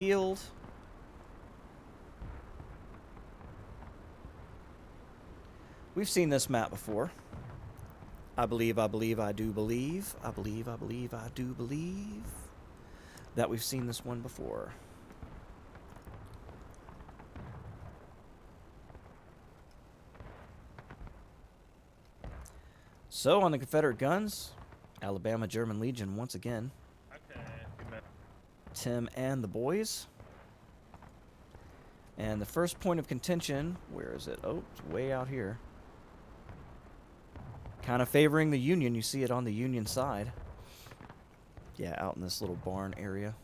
field. We've seen this map before. I believe, I do believe. I believe, I do believe that we've seen this one before. So, on the Confederate guns, Alabama German Legion once again. Okay. Tim and the boys. And the first point of contention, where is it? Oh, it's way out here. Kind of favoring the Union. You see it on the Union side. Yeah, out in this little barn area.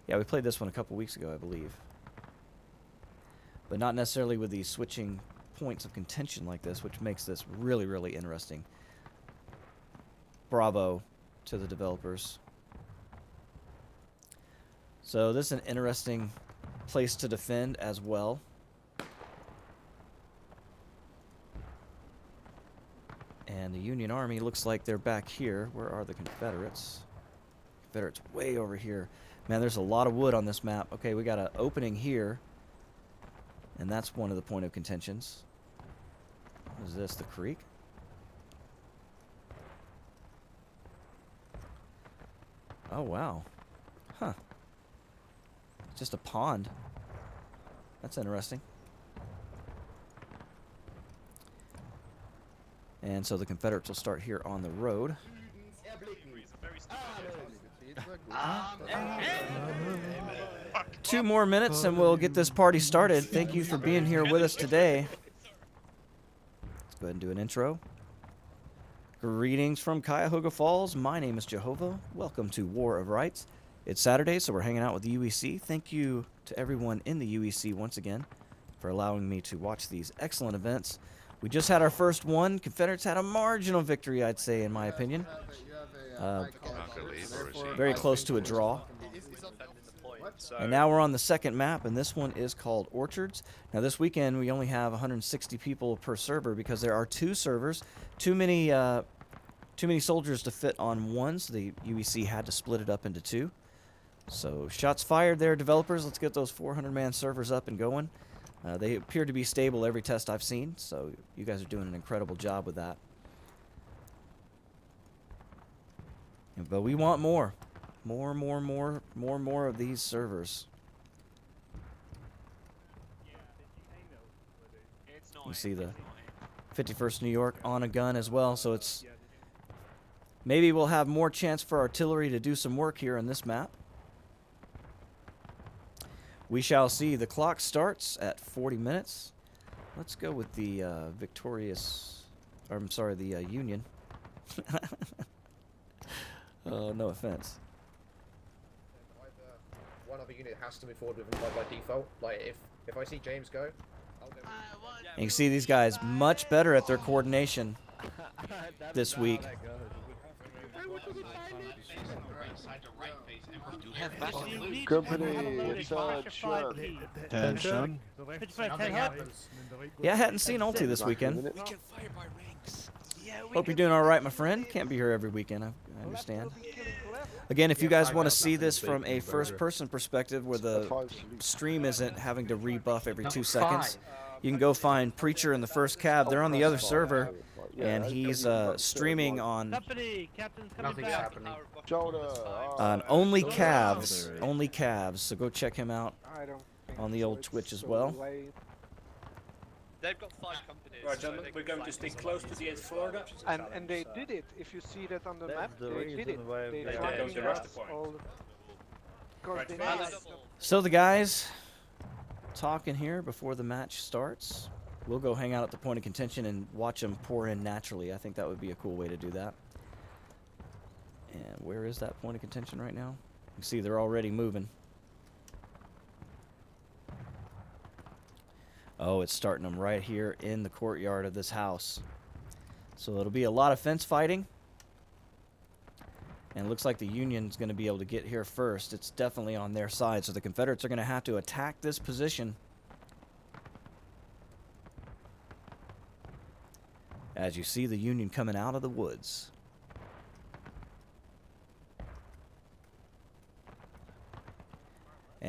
Yeah, we played this one a couple weeks ago, I believe. But not necessarily with these switching points of contention like this, which makes this really, really interesting. Bravo to the developers. So this is an interesting place to defend as well. And the Union Army looks like they're back here. Where are the Confederates? Confederates way over here. Man, there's a lot of wood on this map. Okay, we got an opening here. And that's one of the point of contentions. What is this, the creek? Oh, wow. Huh. It's just a pond. That's interesting. And so the Confederates will start here on the road. 2 more minutes and we'll get this party started. Thank you for being here with us today. Let's go ahead and do an intro. Greetings from Cuyahoga Falls. My name is JOEHOVA. Welcome to War of Rights. It's Saturday, so we're hanging out with the UEC. Thank you to everyone in the UEC once again for allowing me to watch these excellent events. We just had our first one. Confederates had a marginal victory, I'd say, in my opinion. Very close to a draw. And now we're on the second map, and this one is called Orchards. Now this weekend we only have 160 people per server because there are 2 servers. Too many soldiers to fit on one, so the UEC had to split it up into 2. So shots fired there, developers. Let's get those 400-man servers up and going. They appear to be stable every test I've seen, so you guys are doing an incredible job with that. But we want more. More of these servers. You see the 51st New York on a gun as well, so it's maybe we'll have more chance for artillery to do some work here on this map. We shall see. The clock starts at 40 minutes. Let's go with the Union. No offense. One other unit has to move forward with them by default. Like if I see James go, I'll go. And you can see these guys much better at their coordination this week. Company, it's attention. Yeah, I hadn't seen Ulti this weekend. Hope you're doing all right, my friend. Can't be here every weekend, I understand. Again, if you guys want to see this from a first-person perspective where the stream isn't having to rebuff every 2 seconds, you can go find Preacher in the first cab. They're on the other server, and he's streaming on only calves. Only calves. So go check him out on the old Twitch as well. They've got 5 companies. Right, gentlemen, we're going to stay close to the 8th Florida. And they did it. If you see that on the map, they did it. They don't rush the point. So the guys talking here before the match starts. We'll go hang out at the point of contention and watch them pour in naturally. I think that would be a cool way to do that. And where is that point of contention right now? You can see they're already moving. Oh, it's starting them right here in the courtyard of this house. So it'll be a lot of fence fighting. And it looks like the Union's going to be able to get here first. It's definitely on their side. So the Confederates are going to have to attack this position. As you see the Union coming out of the woods.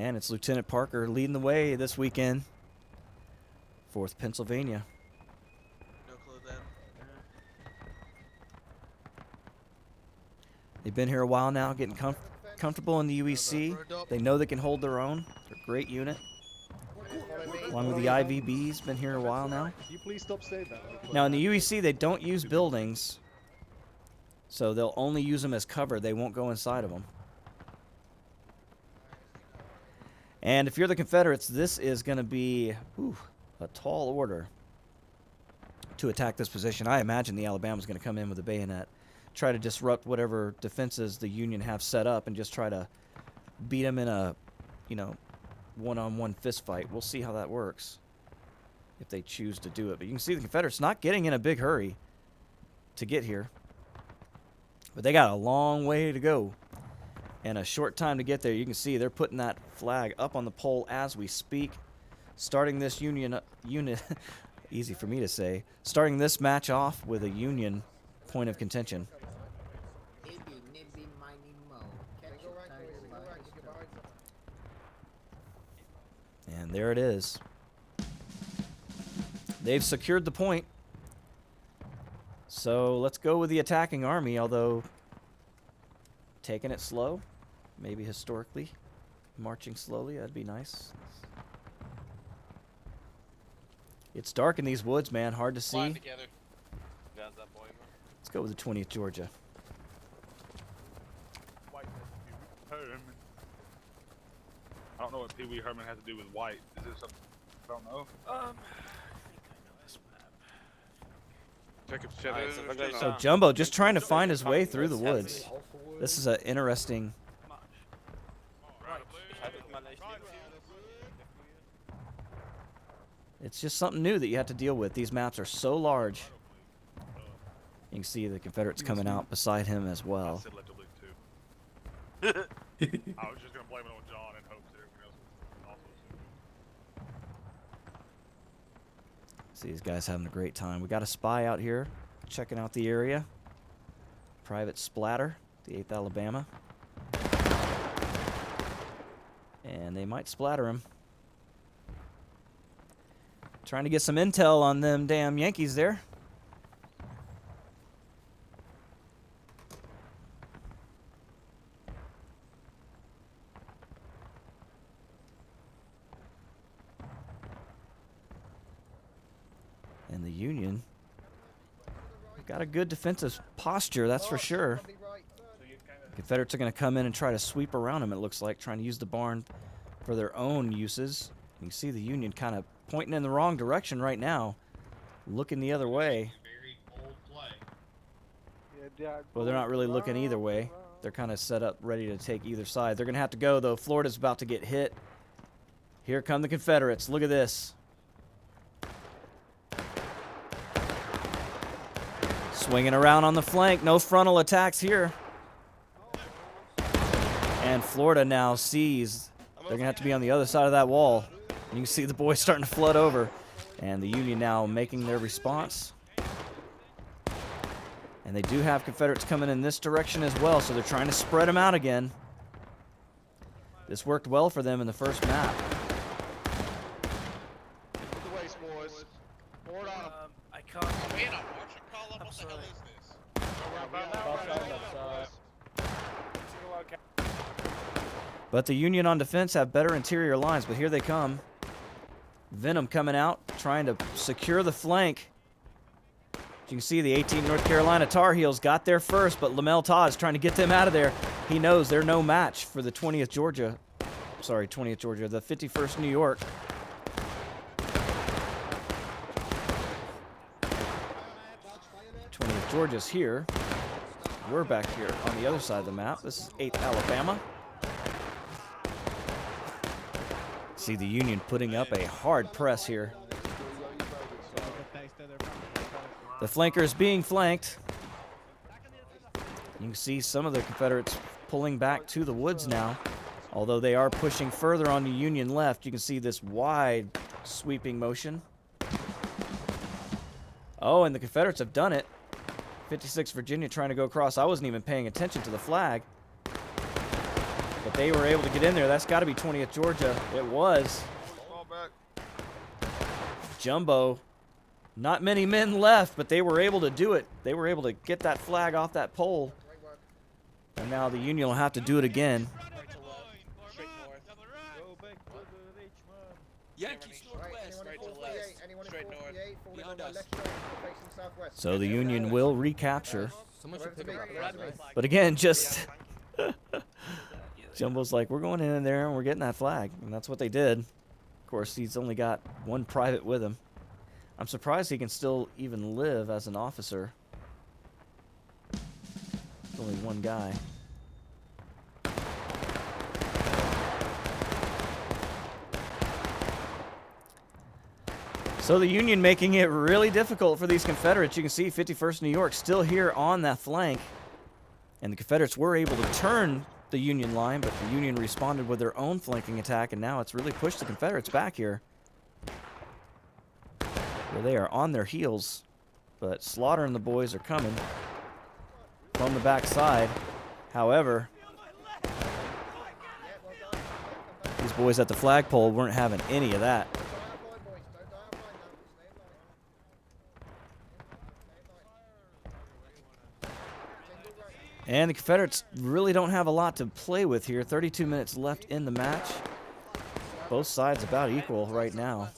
And it's Lieutenant Parker leading the way this weekend. 4th Pennsylvania. No clue then. They've been here a while now, getting comfortable in the UEC. They know they can hold their own. They're a great unit. Along with the IVBs, been here a while now. Can you please stop saying that? Now in the UEC, they don't use buildings, so they'll only use them as cover. They won't go inside of them. And if you're the Confederates, this is going to be a tall order to attack this position. I imagine the Alabama's going to come in with a bayonet, try to disrupt whatever defenses the Union have set up, and just try to beat them in a, one-on-one fist fight. We'll see how that works if they choose to do it. But you can see the Confederates not getting in a big hurry to get here. But they got a long way to go and a short time to get there. You can see they're putting that flag up on the pole as we speak, starting this unit easy for me to say, starting this match off with a Union point of contention. And there it is. They've secured the point. So let's go with the attacking army, although taking it slow, maybe historically, marching slowly, that'd be nice. It's dark in these woods, man, hard to see. Let's go with the 20th Georgia. I don't know what Pee Wee Herman has to do with white. Is it something? I don't know. So Jumbo just trying to find his way through the woods. This is an interesting. It's just something new that you have to deal with. These maps are so large. You can see the Confederates coming out beside him as well. I was just gonna blame it on John and hope that everyone else was also. See these guys having a great time. We got a spy out here checking out the area. Private Splatter, the 8th Alabama. And they might splatter him. Trying to get some intel on them damn Yankees there. And the Union got a good defensive posture, that's for sure. Confederates are going to come in and try to sweep around them, it looks like, trying to use the barn for their own uses. You can see the Union kind of pointing in the wrong direction right now, looking the other way. Well, they're not really looking either way. They're kind of set up, ready to take either side. They're going to have to go, though. Florida's about to get hit. Here come the Confederates. Look at this. Swinging around on the flank. No frontal attacks here. And Florida now sees they're going to have to be on the other side of that wall. You can see the boys starting to flood over. And the Union now making their response. And they do have Confederates coming in this direction as well, so they're trying to spread them out again. This worked well for them in the first map. I can't. But the Union on defense have better interior lines, but here they come. Venom coming out, trying to secure the flank. You can see the 18 North Carolina Tar Heels got there first, but Lamel Todd is trying to get them out of there. He knows they're no match for the 20th Georgia. Sorry, 20th Georgia, the 51st New York. Georgia's here. We're back here on the other side of the map. This is 8th Alabama. See the Union putting up a hard press here. The flankers being flanked. You can see some of the Confederates pulling back to the woods now. Although they are pushing further on the Union left, you can see this wide sweeping motion. Oh, and the Confederates have done it. 56 Virginia trying to go across. I wasn't even paying attention to the flag. But they were able to get in there. That's got to be 20th Georgia. It was. Fall back. Jumbo. Not many men left, but they were able to do it. They were able to get that flag off that pole. And now the Union will have to do it again. Right to left. Straight north. Go back to the Richmond. Yankees Right, northwest. anyone in Right to 48, left. anyone in Straight north. 48, falling on Behind my us. left shoulder, facing southwest. So the Union will recapture. Someone should pick up the me. But again, just Jumbo's like, we're going in there and we're getting that flag. And that's what they did. Of course, he's only got one private with him. I'm surprised he can still even live as an officer. It's only one guy. So the Union making it really difficult for these Confederates. You can see 51st New York still here on that flank. And the Confederates were able to turn the Union line, but the Union responded with their own flanking attack, and now it's really pushed the Confederates back here. Where they are on their heels, but Slaughter and the boys are coming from the backside. However, these boys at the flagpole weren't having any of that. And the Confederates really don't have a lot to play with here. 32 minutes left in the match. Both sides about equal right now.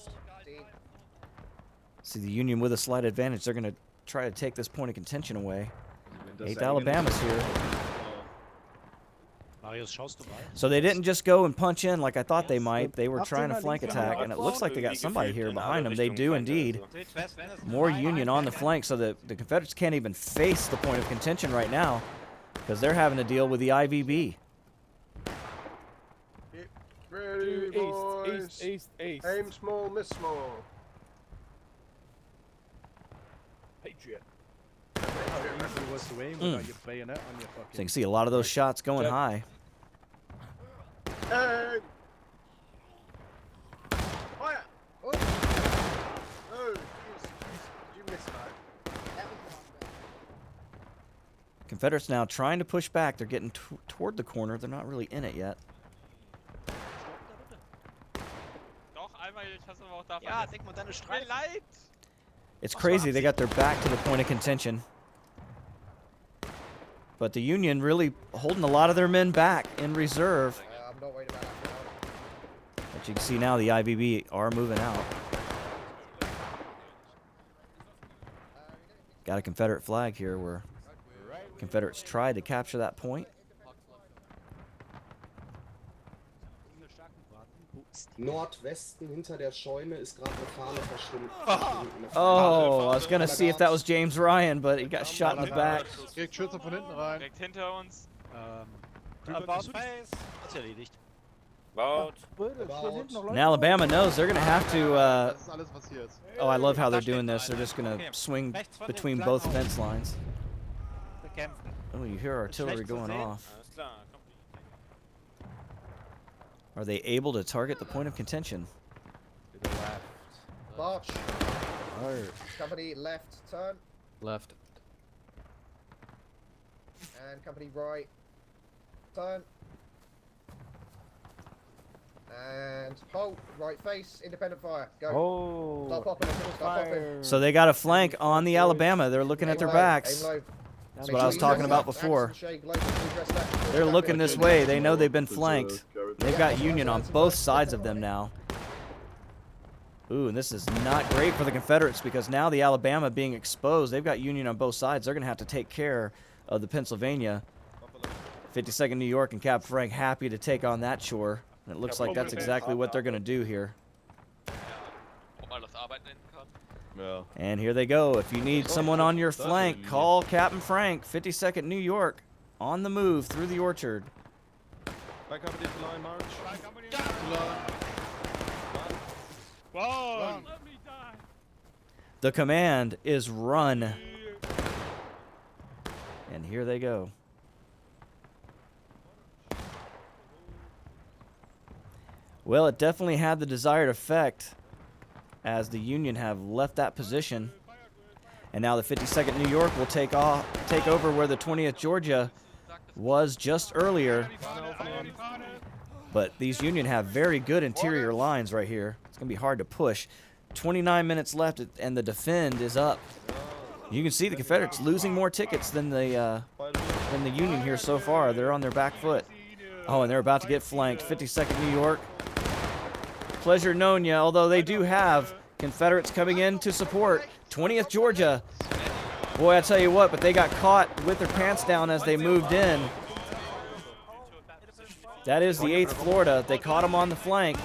See the Union with a slight advantage. They're going to try to take this point of contention away. 8th Alabama's here. So they didn't just go and punch in like I thought they might. They were trying to flank attack, and it looks like they got somebody here behind them. They do indeed. More Union on the flank, so the Confederates can't even face the point of contention right now because they're having to deal with the IVB. Ready, boys. East. Aim small, miss small. Patriot. How easy was to aim without your bayonet on your So you fucking... can see a lot of those shots going high. Aim! Fire! Oh! Oh, you missed that. Confederates now trying to push back. They're getting toward the corner. They're not really in it yet. Doch, einmal, ich hasse aber auch da. Ja, denk mal deine Streifen. Leid! It's crazy. They got their back to the point of contention. But the Union really holding a lot of their men back in reserve. I'm not worried about that. But you can see now the IVB are moving out. Got a Confederate flag here where Confederates tried to capture that point. Nordwesten hinter der Scheune ist gerade eine Fahne verschwunden. Oh, I was going to see if that was James Ryan, but he got shot in the back. Geht Schütze von hinten rein. Direkt hinter uns. Ist erledigt. And Alabama knows they're going to have to... Das ist alles, was hier ist. oh, I love how they're doing this. They're just going to swing between both fence lines. Oh, you hear artillery going off. Are they able to target the point of contention? March. Company left, turn. Left. And company right, turn. And halt, right face, independent fire. Go. Oh. Start popping, start popping. So they got a flank on the Alabama. They're looking at their backs. That's what I was talking about before. They're looking this way. They know they've been flanked. They've got Union on both sides of them now. Ooh, and this is not great for the Confederates because now the Alabama being exposed, they've got Union on both sides. They're going to have to take care of the Pennsylvania. 52nd New York and Cap Frank happy to take on that chore. And it looks like that's exactly what they're going to do here. And here they go. If you need someone on your flank, call Captain Frank, 52nd New York, on the move through the orchard. The command is run. And here they go. Well, it definitely had the desired effect as the Union have left that position. And now the 52nd New York will take over where the 20th Georgia was just earlier. But these Union have very good interior lines right here. It's going to be hard to push. 29 minutes left, and the defend is up. You can see the Confederates losing more tickets than the Union here so far. They're on their back foot. Oh, and they're about to get flanked. 52nd New York. Pleasure knowing you, although they do have Confederates coming in to support. 20th Georgia. Boy, I tell you what, but they got caught with their pants down as they moved in. That is the 8th Florida. They caught them on the flank.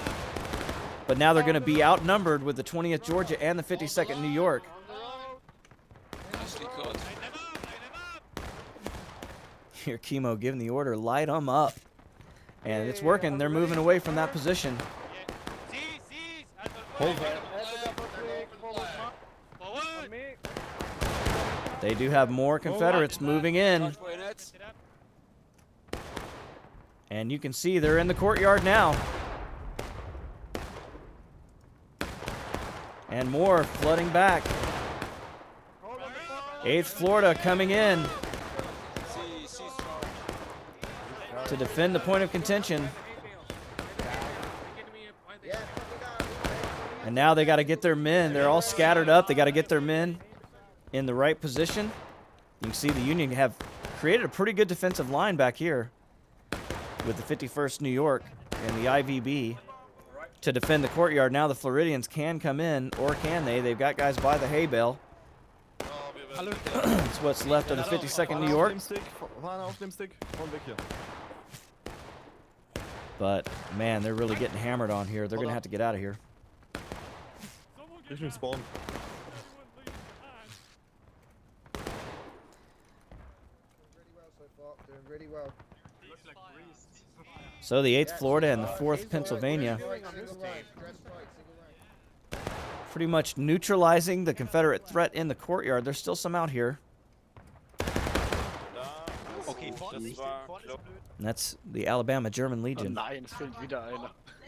But now they're going to be outnumbered with the 20th Georgia and the 52nd New York. Here, Chemo giving the order, light them up. And it's working. They're moving away from that position. They do have more Confederates moving in. And you can see they're in the courtyard now. And more flooding back. 8th Florida coming in to defend the point of contention. And now they got to get their men. They're all scattered up. They got to get their men in the right position. You can see the Union have created a pretty good defensive line back here with the 51st New York and the IVB to defend the courtyard. Now the Floridians can come in, or can they? They've got guys by the hay bale. It's what's left of the 52nd New York. But, man, they're really getting hammered on here. They're going to have to get out of here. Spawn. Doing really well. So the 8th Florida and the 4th Pennsylvania pretty much neutralizing the Confederate threat in the courtyard. There's still some out here. And that's the Alabama German Legion.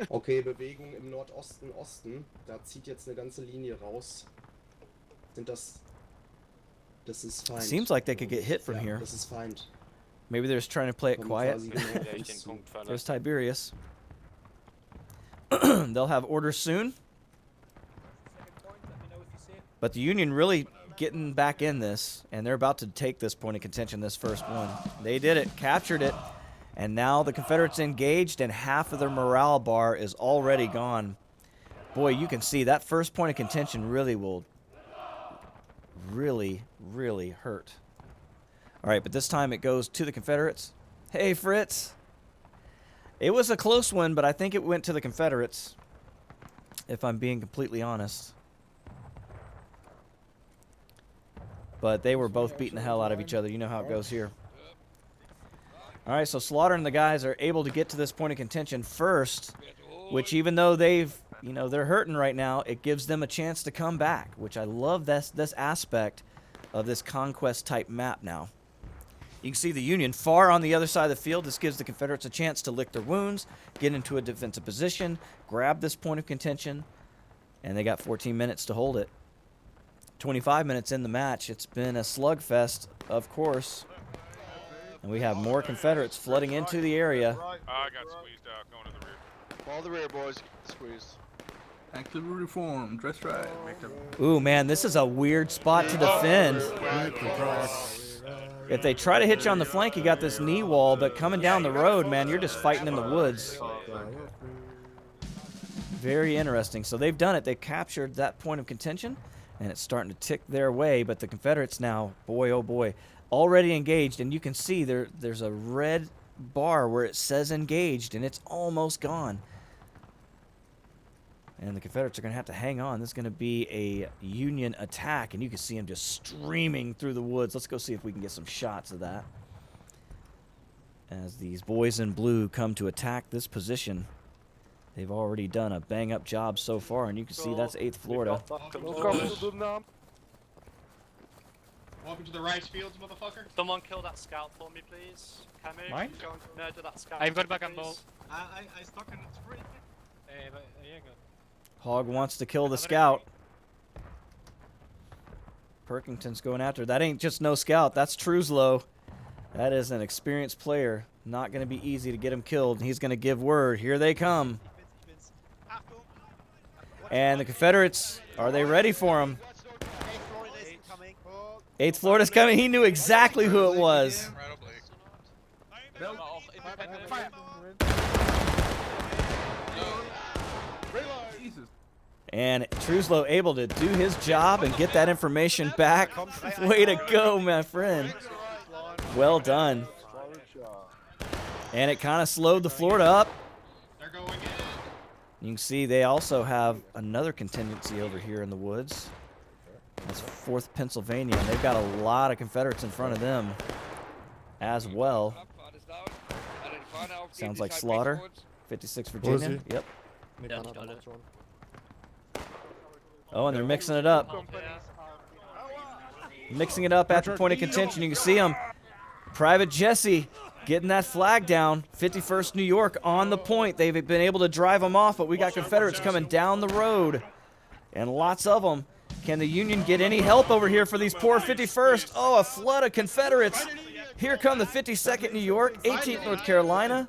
Okay, Bewegung im Nordosten, Osten. Da zieht jetzt eine ganze Linie raus. Das ist Feind. Seems like they could get hit from here. Das ist Feind. Maybe they're just trying to play it quiet. Quasi There's Tiberius. They'll have orders soon. But the Union really getting back in this, and they're about to take this point of contention, this first one. They did it, captured it, and now the Confederates engaged, and half of their morale bar is already gone. Boy, you can see that first point of contention really will really hurt. All right, but this time it goes to the Confederates. Hey, Fritz. It was a close one, but I think it went to the Confederates, if I'm being completely honest. But they were both beating the hell out of each other. You know how it goes here. All right, so Slaughter and the guys are able to get to this point of contention first, which even though they've, they're hurting right now, it gives them a chance to come back, which I love this aspect of this conquest-type map now. You can see the Union far on the other side of the field. This gives the Confederates a chance to lick their wounds, get into a defensive position, grab this point of contention, and they got 14 minutes to hold it. 25 minutes in the match. It's been a slugfest, of course. And we have more Confederates flooding into the area. I got squeezed out going to the rear. Follow the rear, boys. Squeeze. Active reform, dress right. Ooh, man, this is a weird spot to defend. If they try to hit you on the flank, you got this knee wall, but coming down the road, man, you're just fighting in the woods. Very interesting. So they've done it. They've captured that point of contention, and it's starting to tick their way, but the Confederates now, boy, oh boy, already engaged, and you can see there's a red bar where it says engaged, and it's almost gone. And the Confederates are going to have to hang on. This is going to be a Union attack, and you can see them just streaming through the woods. Let's go see if we can get some shots of that. As these boys in blue come to attack this position. They've already done a bang-up job so far, and you can see that's 8th Florida. Welcome to the rice fields, motherfucker. Someone kill that scout for me, please. Camus, Mine? go and murder that scout. I've got back on ball. I stuck in the tree. Hog wants to kill the scout. Perkington's going after. That ain't just no scout. That's Truslow. That is an experienced player. Not going to be easy to get him killed. He's going to give word. Here they come. And the Confederates, are they ready for him? 8th Florida's coming. He knew exactly who it was. And Truslow able to do his job and get that information back. Way to go, my friend. Well done. And it kind of slowed the Florida up. You can see they also have another contingency over here in the woods. That's 4th Pennsylvania. And they've got a lot of Confederates in front of them as well. Sounds like slaughter. 56 Virginia. Yep. Oh, and they're mixing it up. Mixing it up at the point of contention. You can see them. Private Jesse getting that flag down. 51st New York on the point. They've been able to drive them off, but we got Confederates coming down the road. And lots of them. Can the Union get any help over here for these poor 51st? Oh, a flood of Confederates. Here come the 52nd New York, 18th North Carolina.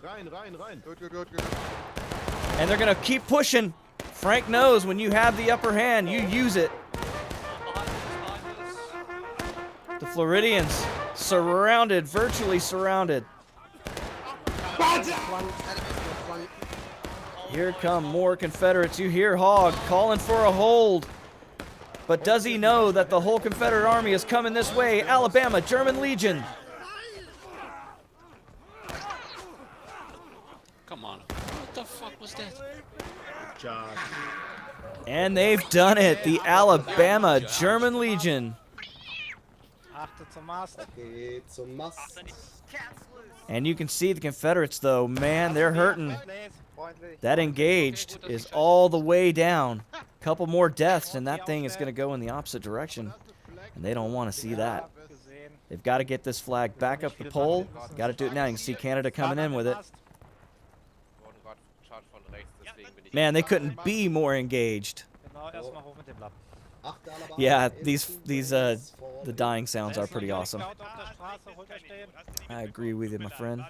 And they're going to keep pushing. Frank knows when you have the upper hand, you use it. The Floridians surrounded, virtually surrounded. Here come more Confederates. You hear Hogg calling for a hold. But does he know that the whole Confederate army is coming this way? Alabama, German Legion. Come on. What the fuck was that? And they've done it. The Alabama German Legion. Okay, zum Mast. And you can see the Confederates, though. Man, they're hurting. That engaged is all the way down. Couple more deaths, and that thing is going to go in the opposite direction. And they don't want to see that. They've got to get this flag back up the pole. Got to do it now. You can see Canada coming in with it. Man, they couldn't be more engaged. Yeah, the dying sounds are pretty awesome. I agree with you, my friend.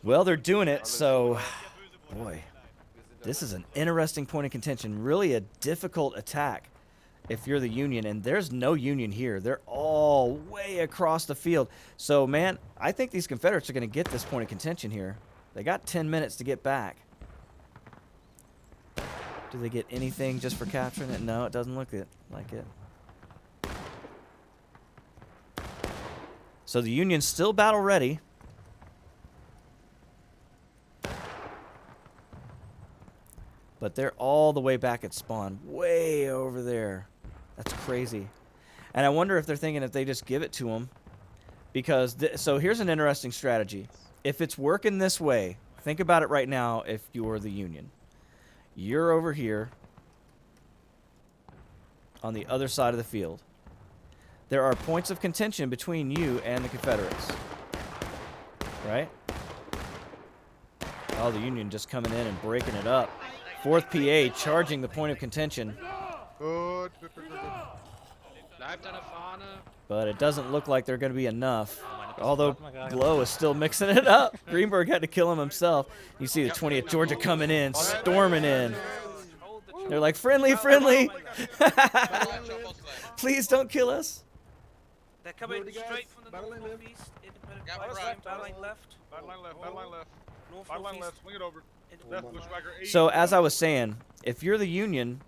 Well, they're doing it, so boy, this is an interesting point of contention. Really a difficult attack if you're the Union, and there's no Union here. They're all way across the field. So, man, I think these Confederates are going to get this point of contention here. They got 10 minutes to get back. Do they get anything just for capturing it? No, it doesn't look like it. So the Union's still battle ready. But they're all the way back at spawn. Way over there. That's crazy. And I wonder if they're thinking if they just give it to them. Because, so here's an interesting strategy. If it's working this way, think about it right now if you're the Union. You're over here on the other side of the field. There are points of contention between you and the Confederates. Right? Oh, the Union just coming in and breaking it up. 4th PA charging the point of contention. But it doesn't look like they're going to be enough. Although Glow is still mixing it up. Greenberg had to kill him himself. You see the 20th Georgia coming in, storming in. They're like, friendly, friendly. Please don't kill us. They're coming straight from the northeast. Battle line left. Battle line left. Battle line left. Battle line left. Swing it over. So as I was saying, if you're the Union,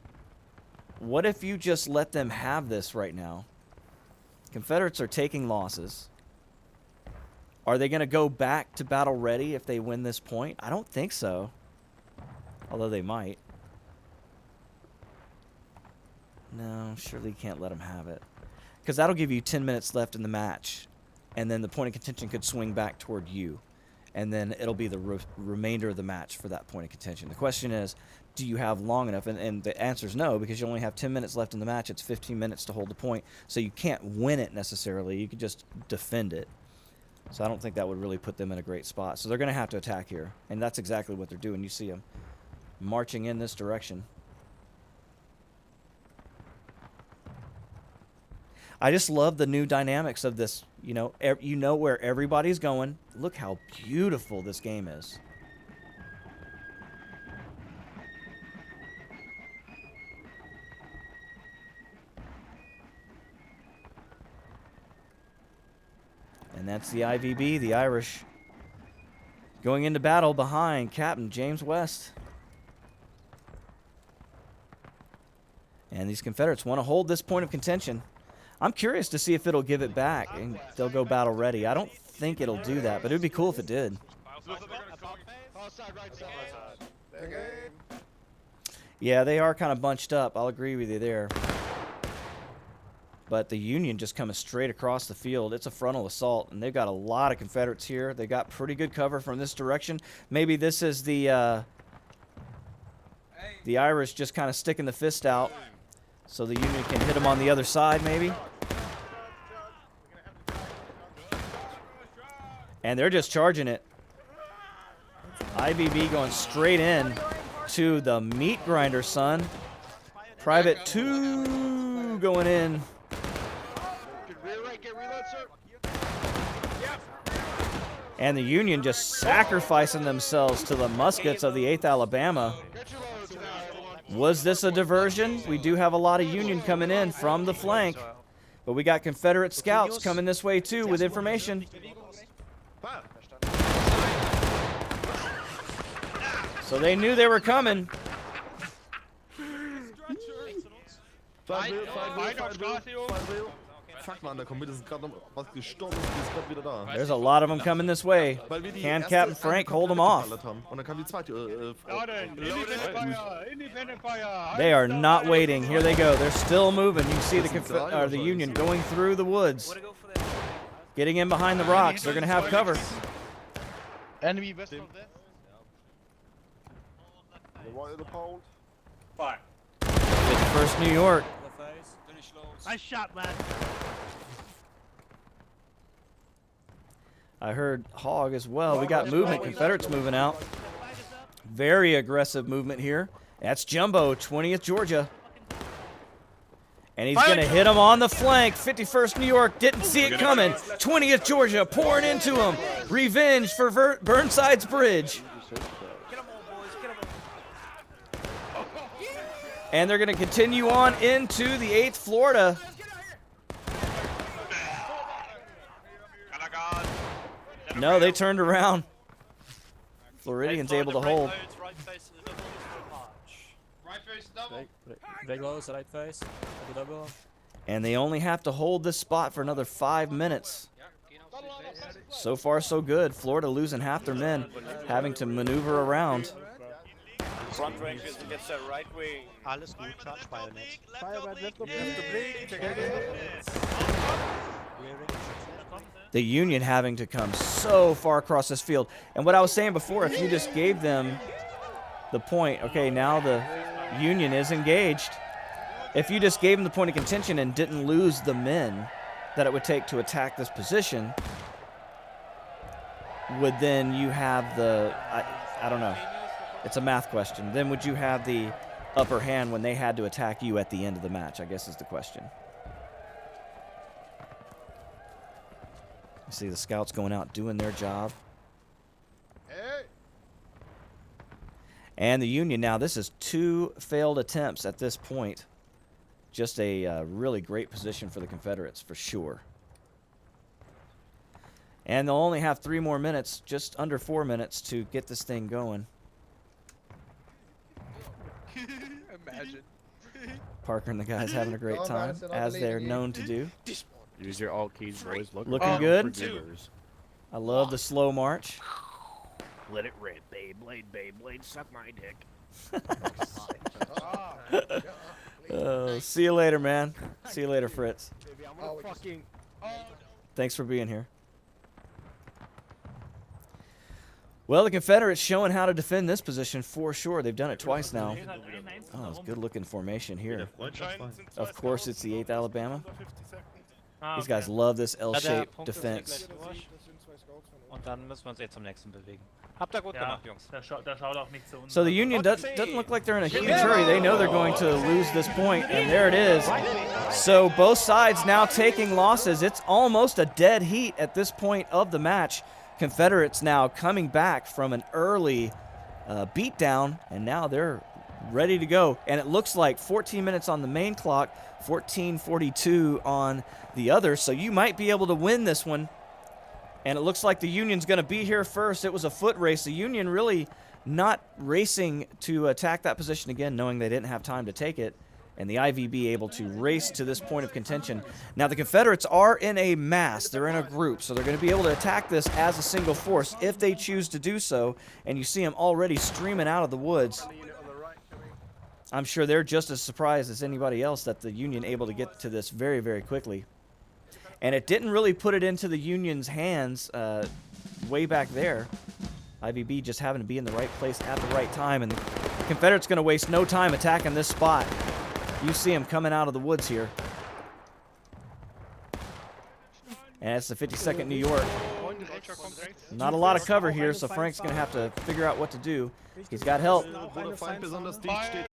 what if you just let them have this right now? Confederates are taking losses. Are they going to go back to battle ready if they win this point? I don't think so. Although they might. No, surely you can't let them have it. Because that'll give you 10 minutes left in the match. And then the point of contention could swing back toward you. And then it'll be the remainder of the match for that point of contention. The question is, do you have long enough? And the answer is no, because you only have 10 minutes left in the match. It's 15 minutes to hold the point. So you can't win it necessarily. You can just defend it. So I don't think that would really put them in a great spot. So they're going to have to attack here. And that's exactly what they're doing. You see them marching in this direction. I just love the new dynamics of this. You know where everybody's going. Look how beautiful this game is. And that's the IVB, the Irish, going into battle behind Captain James West. And these Confederates want to hold this point of contention. I'm curious to see if it'll give it back and they'll go battle ready. I don't think it'll do that, but it would be cool if it did. Yeah, they are kind of bunched up. I'll agree with you there. But the Union just coming straight across the field. It's a frontal assault, and they've got a lot of Confederates here. They got pretty good cover from this direction. Maybe this is the Irish just kind of sticking the fist out so the Union can hit them on the other side, maybe. And they're just charging it. IVB going straight in to the meat grinder, son. Private 2 going in. And the Union just sacrificing themselves to the muskets of the 8th Alabama. Was this a diversion? We do have a lot of Union coming in from the flank. But we got Confederate scouts coming this way too with information. So they knew they were coming. Fuck, Mann, da kommt mir das gerade noch was gestorben ist, die ist gerade wieder da. There's a lot of them coming this way. Can Captain Frank hold them off? Und dann kam die zweite. They are not waiting. Here they go. They're still moving. You can see the Union going through the woods, getting in behind the rocks. They're going to have cover. Enemy west of this. Fire. 51st New York. Nice shot, lad. I heard Hog as well. We got movement. Confederates moving out. Very aggressive movement here. That's Jumbo, 20th Georgia. And he's going to hit him on the flank. 51st New York didn't see it coming. 20th Georgia pouring into him. Revenge for Burnside's Bridge. And they're going to continue on into the 8th Florida. No, they turned around. Floridian's able to hold. Right face. And they only have to hold this spot for another 5 minutes. So far, so good. Florida losing half their men, having to maneuver around. Front ranges gets that right wing. Alles gut, charge bayonet. The Union having to come so far across this field. And what I was saying before, if you just gave them the point, okay, now the Union is engaged. If you just gave them the point of contention and didn't lose the men that it would take to attack this position, would then you have the, I don't know. It's a math question. Then would you have the upper hand when they had to attack you at the end of the match, I guess is the question. You see the scouts going out doing their job. And the Union now, this is 2 failed attempts at this point. Just a really great position for the Confederates, for sure. And they'll only have 3 more minutes, just under 4 minutes, to get this thing going. Imagine. Parker and the guys having a great time, as they're known to do. Use your alt keys, boys. Looking good. I love the slow march. Let it rip, Beyblade, Beyblade, suck my dick. See you later, man. See you later, Fritz. Thanks for being here. Well, the Confederates showing how to defend this position for sure. They've done it twice now. Oh, it's a good-looking formation here. Of course, it's the 8th Alabama. These guys love this L-shaped defense. Und dann müssen wir uns zum nächsten bewegen. Habt ihr gut gemacht, Jungs. So the Union doesn't look like they're in a huge hurry. They know they're going to lose this point, and there it is. So both sides now taking losses. It's almost a dead heat at this point of the match. Confederates now coming back from an early beatdown, and now they're ready to go. And it looks like 14 minutes on the main clock, 14:42 on the other. So you might be able to win this one. And it looks like the Union's going to be here first. It was a foot race. The Union really not racing to attack that position again, knowing they didn't have time to take it. And the IVB able to race to this point of contention. Now, the Confederates are in a mass. They're in a group, so they're going to be able to attack this as a single force if they choose to do so. And you see them already streaming out of the woods. I'm sure they're just as surprised as anybody else that the Union able to get to this very, very quickly. And it didn't really put it into the Union's hands way back there. IVB just having to be in the right place at the right time. And the Confederates going to waste no time attacking this spot. You see them coming out of the woods here. And it's the 52nd New York. Not a lot of cover here, so Frank's going to have to figure out what to do. He's got help. Wo der Feind besonders dicht steht,